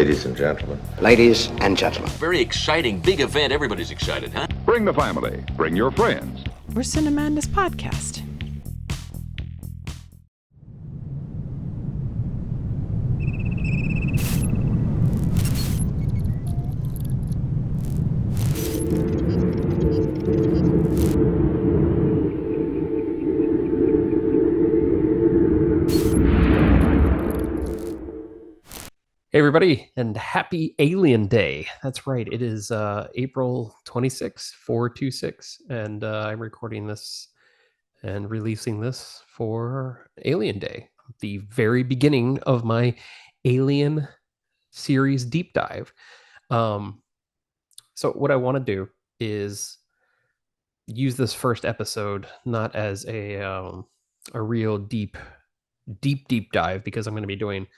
Ladies and gentlemen. Ladies and gentlemen. Very exciting, big event. Everybody's excited, huh? Bring the family. Bring your friends. We're Cinemadness podcast. Hey everybody, and happy Alien Day. That's right, it is April 26, 426, and I'm recording this and releasing this for Alien Day, the very beginning of my Alien series deep dive. So what I want to do is use this first episode not as a real deep dive, because I'm going to be doing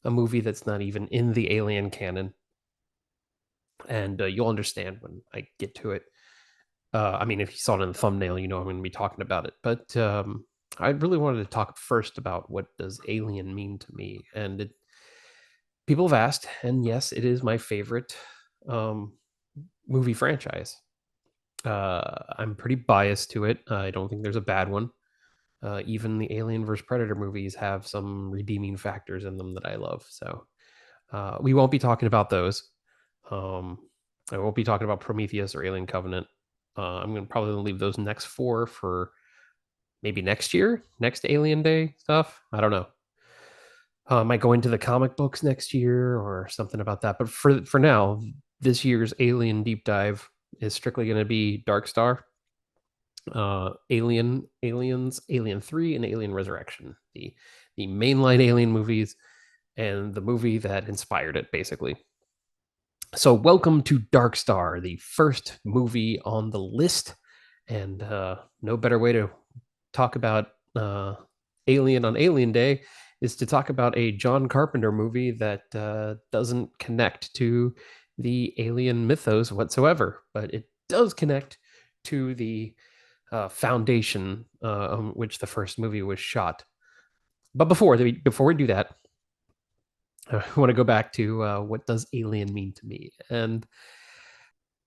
a movie that's not even in the Alien canon, and you'll understand when I get to it. I mean, if you saw it in the thumbnail, you know I'm going to be talking about it. But I really wanted to talk first about what does Alien mean to me, and people have asked, and yes, it is my favorite movie franchise. I'm pretty biased to it. I don't think there's a bad one. Even the Alien vs. Predator movies have some redeeming factors in them that I love. So we won't be talking about those. I won't be talking about Prometheus or Alien Covenant. I'm going to probably leave those next four for maybe next year, next Alien Day stuff. I don't know. I might go into the comic books next year or something about that. But for now, this year's Alien deep dive is strictly going to be Dark Star, Aliens, Alien 3, and Alien Resurrection, the mainline Alien movies, and the movie that inspired it, basically. So welcome to Dark Star, the first movie on the list, and no better way to talk about Alien on Alien Day is to talk about a John Carpenter movie that doesn't connect to the Alien mythos whatsoever, but it does connect to the foundation on which the first movie was shot. But before we do that, I want to go back to what does Alien mean to me. And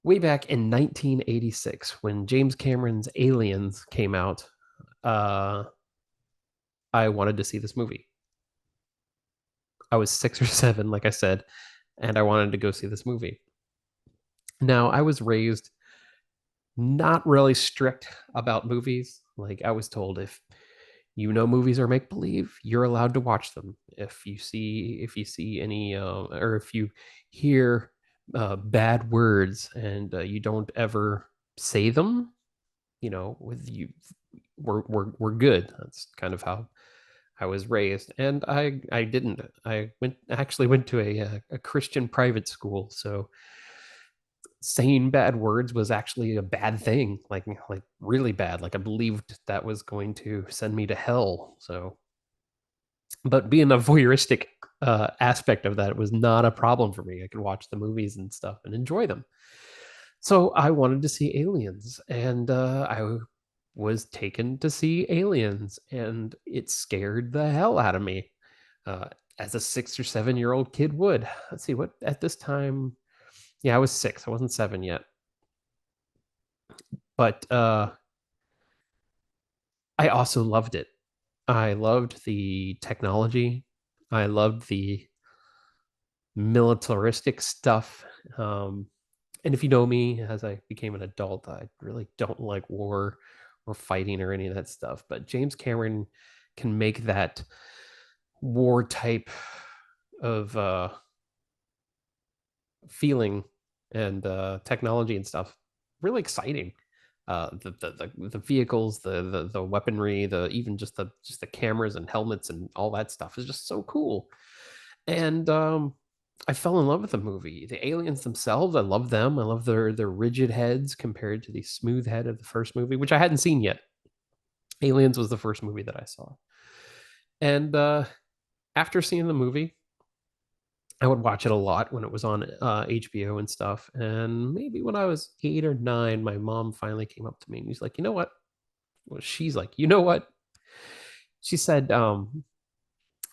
way back in 1986, when James Cameron's Aliens came out, I wanted to see this movie. I was 6 or 7, like I said, and I wanted to go see this movie. Now, I was raised not really strict about movies. Like, I was told, if you know movies are make believe, you're allowed to watch them. If you see any or if you hear bad words and you don't ever say them, you know, with you, we're good. That's kind of how I was raised, and I didn't. I actually went to a Christian private school, so saying bad words was actually a bad thing, like really bad. Like, I believed that was going to send me to hell. So, but being a voyeuristic aspect of that was not a problem for me. I could watch the movies and stuff and enjoy them. So I wanted to see Aliens, and I was taken to see Aliens, and it scared the hell out of me, as a 6 or 7-year-old kid would. Let's see, what at this time. Yeah, I was 6. I wasn't 7 yet. But I also loved it. I loved the technology. I loved the militaristic stuff. And if you know me, as I became an adult, I really don't like war or fighting or any of that stuff. But James Cameron can make that war type of feeling and technology and stuff really exciting. The vehicles, the weaponry, even just the cameras and helmets and all that stuff is just so cool. And I fell in love with the movie. The aliens themselves, I love them. I love their rigid heads compared to the smooth head of the first movie, which I hadn't seen yet. Aliens was the first movie that I saw. And after seeing the movie, I would watch it a lot when it was on HBO and stuff. And maybe when I was 8 or 9, my mom finally came up to me and she's like, you know what? Well, she's like, you know what? She said,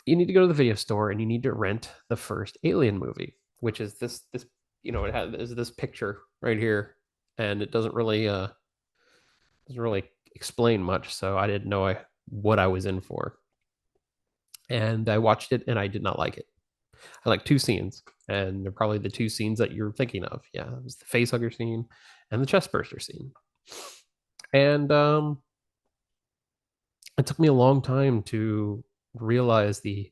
you need to go to the video store and you need to rent the first Alien movie. which is this it has this picture right here, and it doesn't really explain much, so I didn't know what I was in for. And I watched it, and I did not like it. I like two scenes, and they're probably the two scenes that you're thinking of. Yeah, it was the facehugger scene and the chest burster scene. And it took me a long time to realize the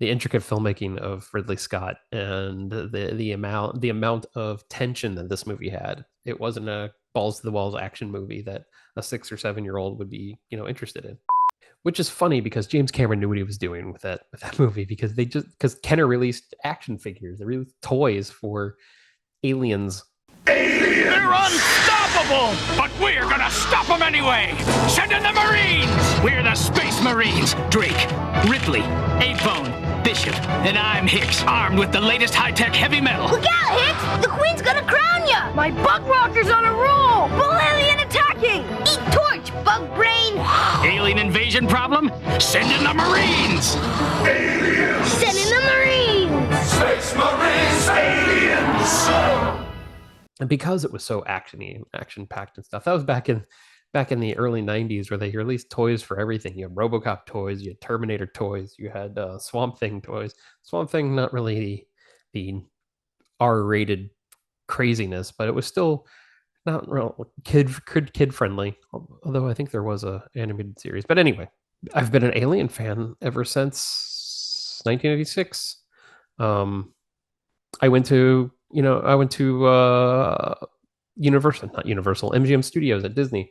intricate filmmaking of Ridley Scott and the amount of tension that this movie had. It wasn't a balls to the walls action movie that a 6 or 7-year-old would be, interested in. Which is funny because James Cameron knew what he was doing with that movie, because Kenner released action figures, they released toys for aliens. They're unstoppable! But we're gonna stop them anyway! Send in the Marines! We're the Space Marines! Drake, Ripley, A-Bone, Bishop, and I'm Hicks, armed with the latest high-tech heavy metal. Look out, Hicks! The Queen's gonna crown ya! My bug rocker's on a roll! Bull alien attacking! Eat torch, bug brain! Alien invasion problem? Send in the Marines! Aliens! Send in the Marines! Space Marines! Aliens! And because it was so action-packed and stuff, that was back in the early 90s, where they released toys for everything. You had RoboCop toys, you had Terminator toys, you had Swamp Thing toys. Swamp Thing, not really the R-rated craziness, but it was still not real kid friendly. Although I think there was a animated series. But anyway, I've been an Alien fan ever since 1986. I went to Universal, MGM Studios at Disney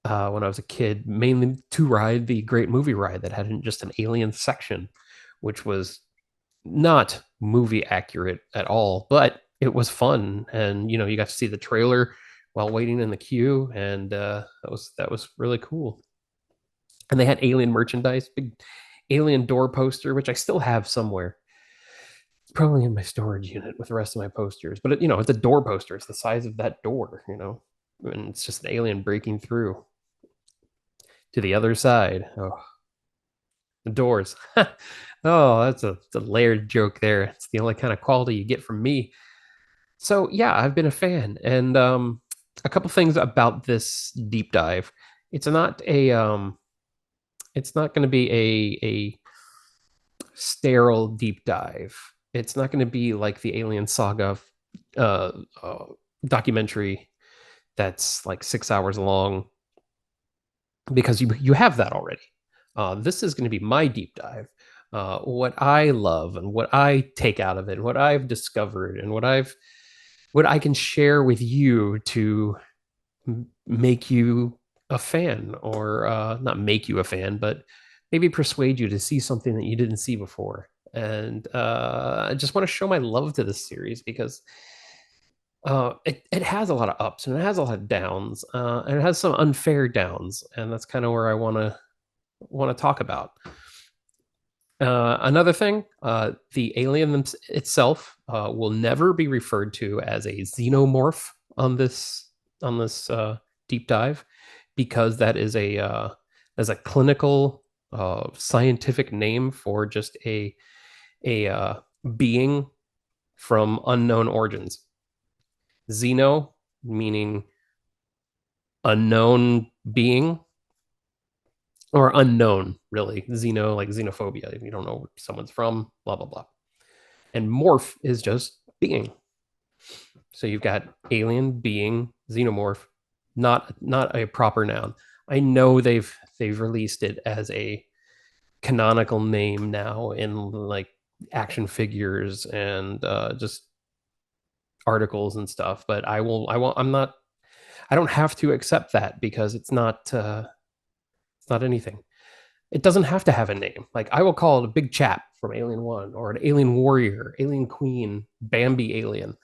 when I was a kid, mainly to ride the Great Movie Ride that had just an alien section, which was not movie accurate at all, but it was fun. And you got to see the trailer while waiting in the queue, and that was really cool. And they had alien merchandise, big alien door poster, which I still have somewhere. Probably in my storage unit with the rest of my posters, but it's a door poster. It's the size of that door, and it's just an alien breaking through to the other side. Oh, the doors. Oh, that's a layered joke there. It's the only kind of quality you get from me. So yeah, I've been a fan, and a couple things about this deep dive. It's not going to be a sterile deep dive. It's not going to be like the Alien Saga documentary that's like 6 hours long, because you have that already. This is going to be my deep dive. What I love and what I take out of it, what I've discovered, and what I can share with you to make you a fan, or not make you a fan, but maybe persuade you to see something that you didn't see before. And I just want to show my love to this series, because it has a lot of ups and it has a lot of downs, and it has some unfair downs, and that's kind of where I want to talk about. Another thing, the alien itself will never be referred to as a xenomorph on this deep dive, because that is a clinical scientific name for just a being from unknown origins. Xeno meaning unknown being, or unknown, really. Xeno, like xenophobia. You don't know where someone's from, blah, blah, blah. And morph is just being. So you've got alien, being, xenomorph, not a proper noun. I know they've released it as a canonical name now in like action figures and just articles and stuff, but I don't have to accept that, because it's not anything. It doesn't have to have a name. Like, I will call it a big chap from Alien 1, or an alien warrior, alien queen, Bambi alien.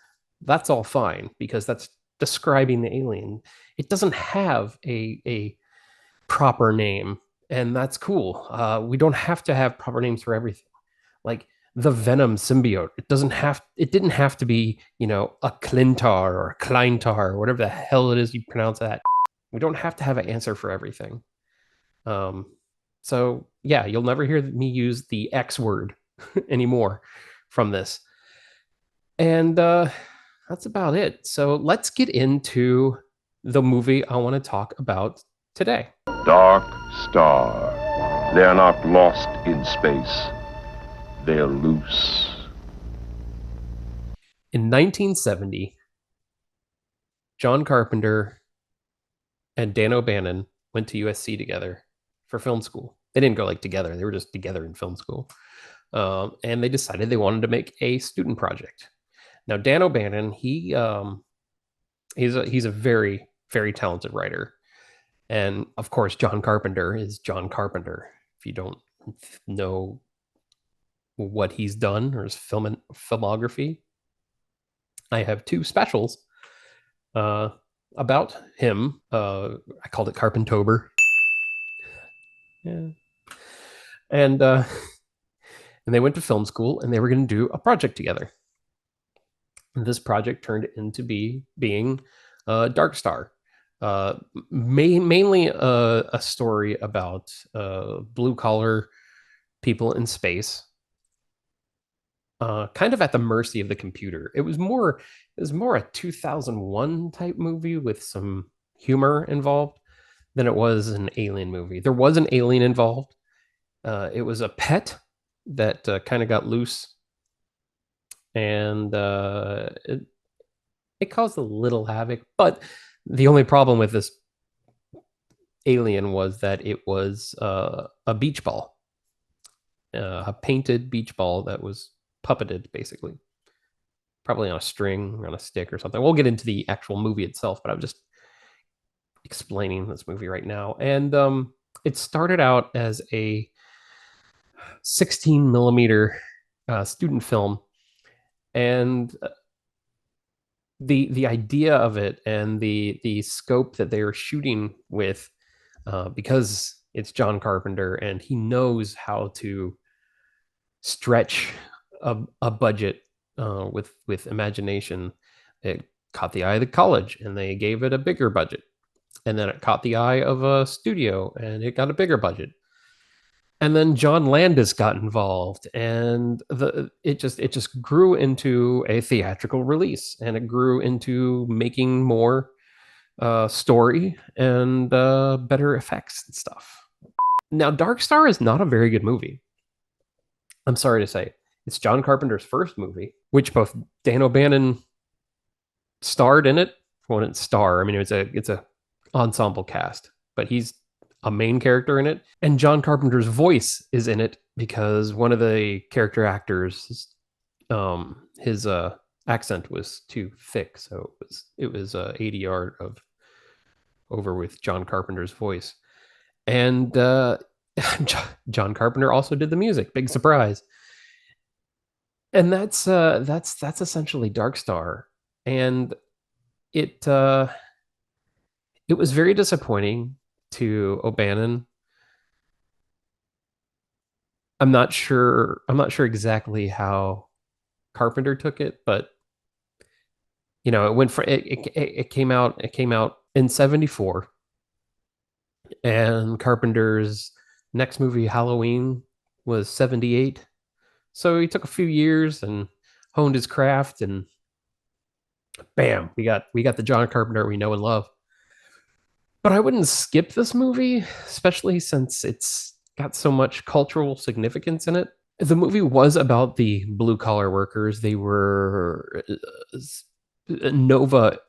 That's all fine, because that's describing the alien. It doesn't have a proper name, and that's cool. We don't have to have proper names for everything. Like the Venom symbiote, it didn't have to be, a Clintar or a Kleintar, or whatever the hell it is you pronounce that. We don't have to have an answer for everything. So yeah, you'll never hear me use the X word anymore from this. And that's about it. So let's get into the movie I want to talk about today. Dark Star. They are not lost in space. They're loose. In 1970, John Carpenter and Dan O'Bannon went to USC together for film school. They didn't go like together; they were just together in film school, and they decided they wanted to make a student project. Now, Dan O'Bannon, he's a very very talented writer, and of course, John Carpenter is John Carpenter. If you don't know what he's done or his filmography, I have two specials about him. I called it Carpentober. Yeah. And they went to film school and they were going to do a project together. And this project turned into being Dark Star. Mainly a story about blue collar people in space, kind of at the mercy of the computer. It was more a 2001 type movie with some humor involved than it was an alien movie. There was an alien involved. It was a pet that kind of got loose, and it caused a little havoc. But the only problem with this alien was that it was a beach ball, a painted beach ball that was puppeted, basically, probably on a string or on a stick or something. We'll get into the actual movie itself, but I'm just explaining this movie right now. And it started out as a 16 millimeter student film, and the idea of it and the scope that they were shooting with, because it's John Carpenter and he knows how to stretch a budget with imagination. It caught the eye of the college and they gave it a bigger budget, and then it caught the eye of a studio and it got a bigger budget, and then John Landis got involved, and it just grew into a theatrical release, and it grew into making more story and better effects and stuff. Now, Dark Star is not a very good movie. I'm sorry to say. It's John Carpenter's first movie, which both Dan O'Bannon starred in it. Well, it's star. I mean, it's a ensemble cast, but he's a main character in it, and John Carpenter's voice is in it because one of the character actors, his accent was too thick, so it was ADR of over with John Carpenter's voice, and John Carpenter also did the music. Big surprise. And that's essentially Dark Star, and it was very disappointing to O'Bannon. I'm not sure exactly how Carpenter took it, but you know, it went for it came out in 74, and Carpenter's next movie, Halloween, was 78. So he took a few years and honed his craft, and bam, we got the John Carpenter we know and love. But I wouldn't skip this movie, especially since it's got so much cultural significance in it. The movie was about the blue collar workers. They were Nova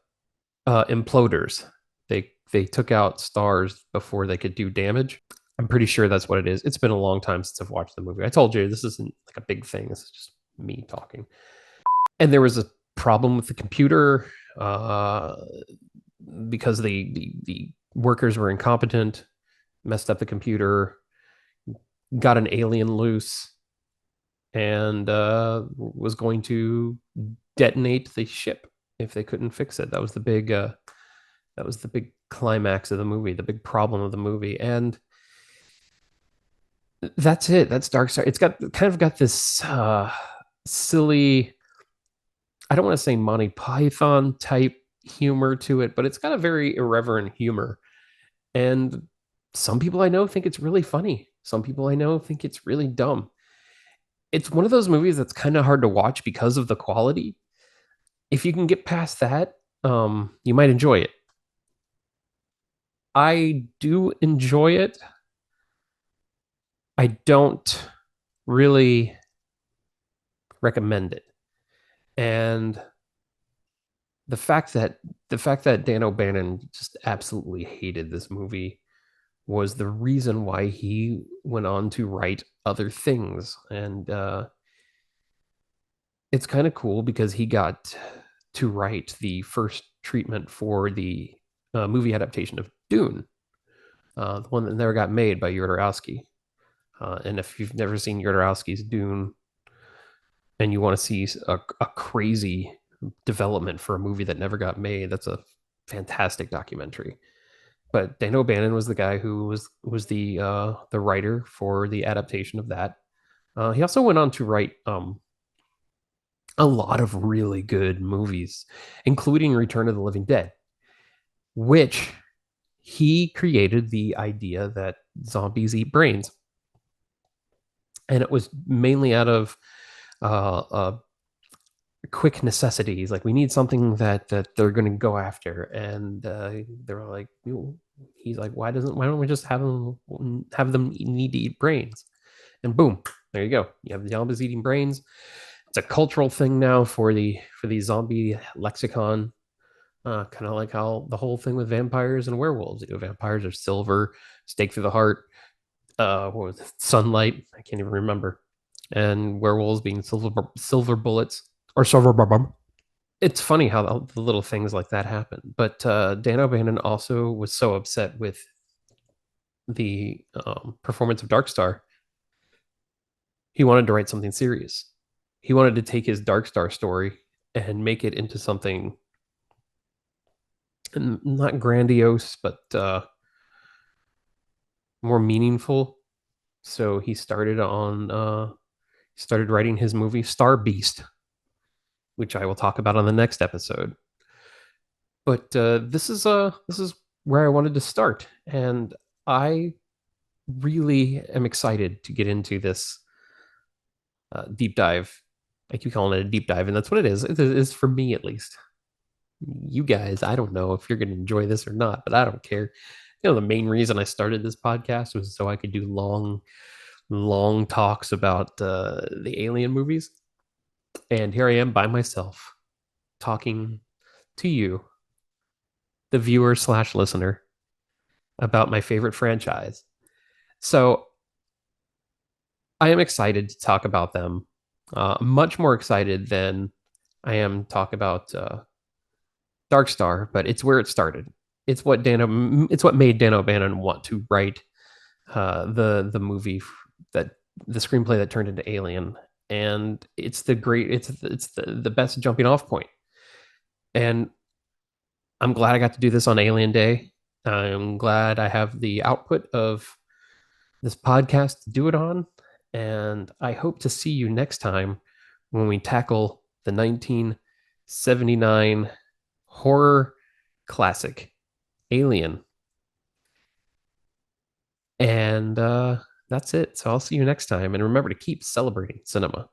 imploders. They took out stars before they could do damage. I'm pretty sure that's what it is. It's been a long time since I've watched the movie. I told you this isn't like a big thing. This is just me talking. And there was a problem with the computer because the workers were incompetent, messed up the computer, got an alien loose, and was going to detonate the ship if they couldn't fix it. That was the big climax of the movie, the big problem of the movie. And that's it. That's Dark Star. It's got this silly, I don't want to say Monty Python type humor to it, but it's got a very irreverent humor. And some people I know think it's really funny. Some people I know think it's really dumb. It's one of those movies that's kind of hard to watch because of the quality. if you can get past that, you might enjoy it. I do enjoy it. I don't really recommend it. And the fact that Dan O'Bannon just absolutely hated this movie was the reason why he went on to write other things. And it's kind of cool because he got to write the first treatment for the movie adaptation of Dune, the one that never got made by Jodorowsky. And if you've never seen Jodorowsky's Dune and you want to see a crazy development for a movie that never got made, that's a fantastic documentary. But Dan O'Bannon was the guy who was the writer for the adaptation of that. He also went on to write a lot of really good movies, including Return of the Living Dead, which he created the idea that zombies eat brains. And it was mainly out of quick necessities. Like, we need something that they're going to go after. And they were like, he's like, why don't we just have them need to eat brains? And boom, there you go. You have the zombies eating brains. It's a cultural thing now for the zombie lexicon. Kind of like how the whole thing with vampires and werewolves. Vampires are silver, stake through the heart. What was it? Sunlight? I can't even remember. And werewolves being silver bullets or silver bum. It's funny how the little things like that happen. But Dan O'Bannon also was so upset with the performance of Dark Star. He wanted to write something serious. He wanted to take his Dark Star story and make it into something not grandiose, but more meaningful. So he started writing his movie Star Beast, which I will talk about on the next episode. But this is where I wanted to start, and I really am excited to get into this deep dive. I keep calling it a deep dive, and that's what it is. It is for me, at least. You guys, I don't know if you're going to enjoy this or not, but I don't care. The main reason I started this podcast was so I could do long talks about the Alien movies. And here I am by myself talking to you, the viewer / listener, about my favorite franchise. So I am excited to talk about them. Much more excited than I am to talk about Dark Star, but it's where it started. It's what made Dan O'Bannon want to write the movie the screenplay that turned into Alien, and it's the best jumping off point. And I'm glad I got to do this on Alien Day. I'm glad I have the output of this podcast to do it on, and I hope to see you next time when we tackle the 1979 horror classic Alien. And that's it. So I'll see you next time. And remember to keep celebrating cinema.